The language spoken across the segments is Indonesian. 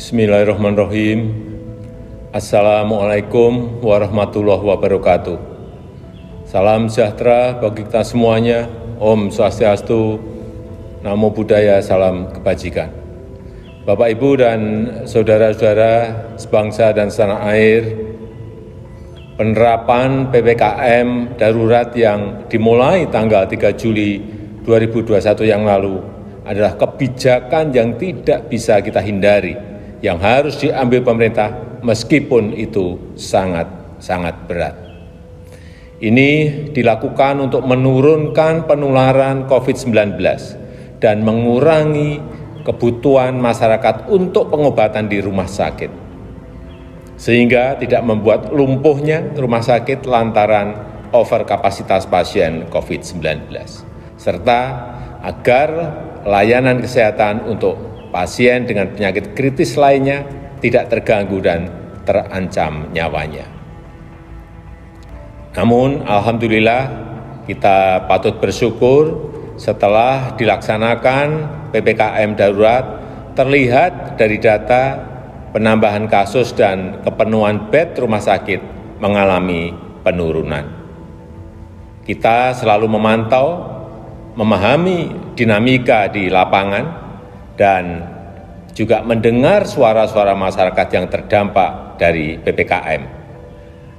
Bismillahirrahmanirrahim. Assalamualaikum warahmatullahi wabarakatuh. Salam sejahtera bagi kita semuanya. Om Swastiastu, Namo Buddhaya, salam kebajikan. Bapak, Ibu, dan saudara-saudara sebangsa dan setanah air, penerapan PPKM darurat yang dimulai tanggal 3 Juli 2021 yang lalu adalah kebijakan yang tidak bisa kita hindari, yang harus diambil pemerintah meskipun itu sangat berat. Ini dilakukan untuk menurunkan penularan COVID-19 dan mengurangi kebutuhan masyarakat untuk pengobatan di rumah sakit, sehingga tidak membuat lumpuhnya rumah sakit lantaran overkapasitas pasien COVID-19, serta agar layanan kesehatan untuk pasien dengan penyakit kritis lainnya tidak terganggu dan terancam nyawanya. Namun, alhamdulillah, kita patut bersyukur setelah dilaksanakan PPKM darurat, terlihat dari data penambahan kasus dan kepenuhan bed rumah sakit mengalami penurunan. Kita selalu memantau, memahami dinamika di lapangan, dan juga mendengar suara-suara masyarakat yang terdampak dari PPKM.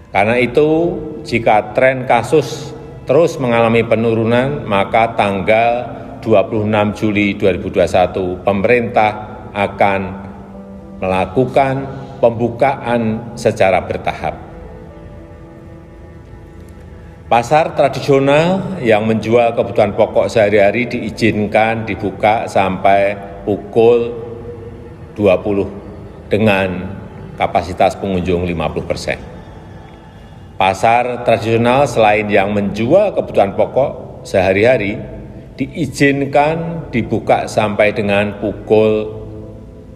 Karena itu, jika tren kasus terus mengalami penurunan, maka tanggal 26 Juli 2021 pemerintah akan melakukan pembukaan secara bertahap. Pasar tradisional yang menjual kebutuhan pokok sehari-hari diizinkan dibuka sampai pukul 20 dengan kapasitas pengunjung 50%. Pasar tradisional selain yang menjual kebutuhan pokok sehari-hari diizinkan dibuka sampai dengan pukul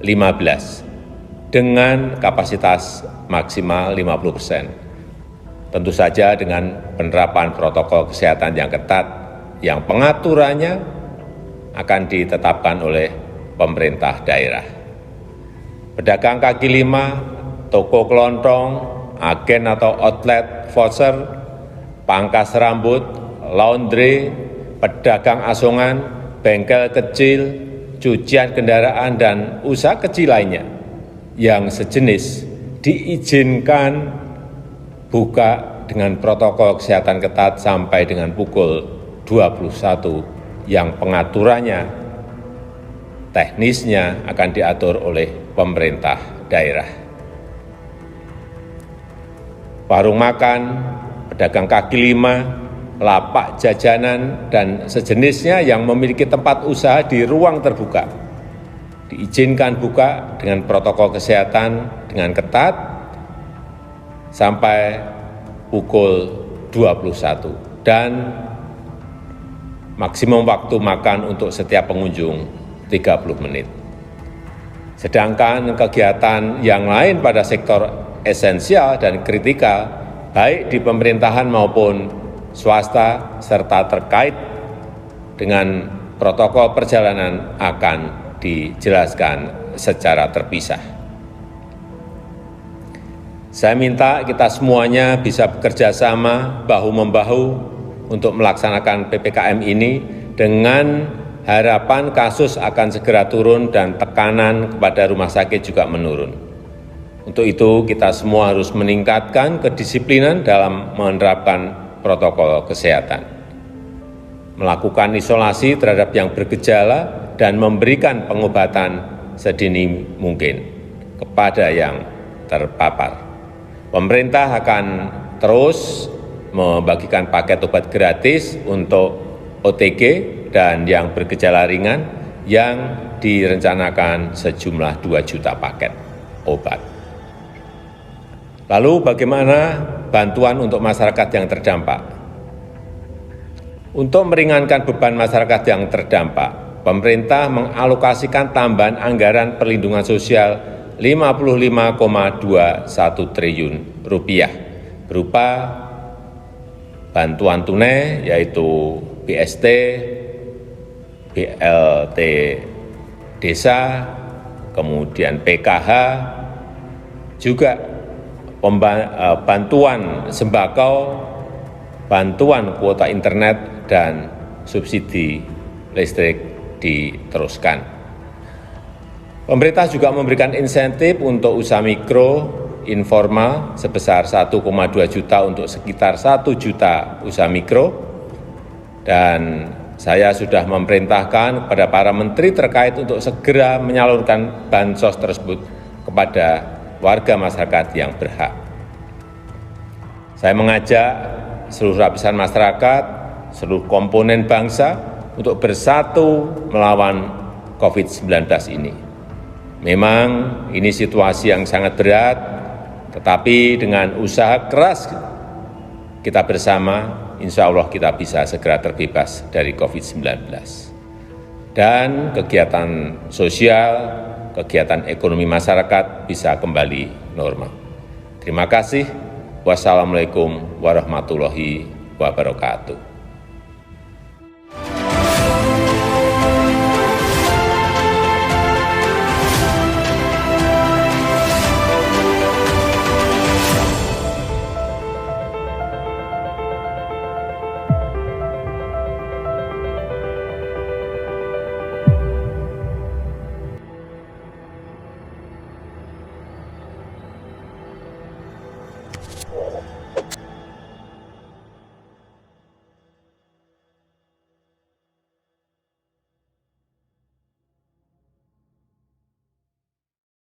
15 dengan kapasitas maksimal 50%. Tentu saja dengan penerapan protokol kesehatan yang ketat, yang pengaturannya akan ditetapkan oleh pemerintah daerah. Pedagang kaki lima, toko kelontong, agen atau outlet voucher, pangkas rambut, laundry, pedagang asongan, bengkel kecil, cucian kendaraan, dan usaha kecil lainnya yang sejenis diizinkan buka dengan protokol kesehatan ketat sampai dengan pukul 21 yang pengaturannya teknisnya akan diatur oleh pemerintah daerah. Warung makan, pedagang kaki lima, lapak jajanan, dan sejenisnya yang memiliki tempat usaha di ruang terbuka diizinkan buka dengan protokol kesehatan dengan ketat sampai pukul 21 dan maksimum waktu makan untuk setiap pengunjung 30 menit. Sedangkan kegiatan yang lain pada sektor esensial dan kritikal, baik di pemerintahan maupun swasta, serta terkait dengan protokol perjalanan akan dijelaskan secara terpisah. Saya minta kita semuanya bisa bekerja sama bahu-membahu untuk melaksanakan PPKM ini dengan harapan kasus akan segera turun dan tekanan kepada rumah sakit juga menurun. Untuk itu, kita semua harus meningkatkan kedisiplinan dalam menerapkan protokol kesehatan, melakukan isolasi terhadap yang bergejala, dan memberikan pengobatan sedini mungkin kepada yang terpapar. Pemerintah akan terus membagikan paket obat gratis untuk OTG dan yang bergejala ringan yang direncanakan sejumlah 2 juta paket obat. Lalu bagaimana bantuan untuk masyarakat yang terdampak? Untuk meringankan beban masyarakat yang terdampak, pemerintah mengalokasikan tambahan anggaran perlindungan sosial 55,21 triliun rupiah berupa bantuan tunai yaitu BST, BLT Desa, kemudian PKH, juga bantuan sembako, bantuan kuota internet, dan subsidi listrik diteruskan. Pemerintah juga memberikan insentif untuk usaha mikro informal sebesar 1,2 juta untuk sekitar 1 juta usaha mikro, dan saya sudah memerintahkan kepada para menteri terkait untuk segera menyalurkan bansos tersebut kepada warga masyarakat yang berhak. Saya mengajak seluruh lapisan masyarakat, seluruh komponen bangsa untuk bersatu melawan COVID-19 ini. Memang ini situasi yang sangat berat, tetapi dengan usaha keras kita bersama, insya Allah kita bisa segera terbebas dari COVID-19. Dan kegiatan sosial, kegiatan ekonomi masyarakat bisa kembali normal. Terima kasih. Wassalamualaikum warahmatullahi wabarakatuh.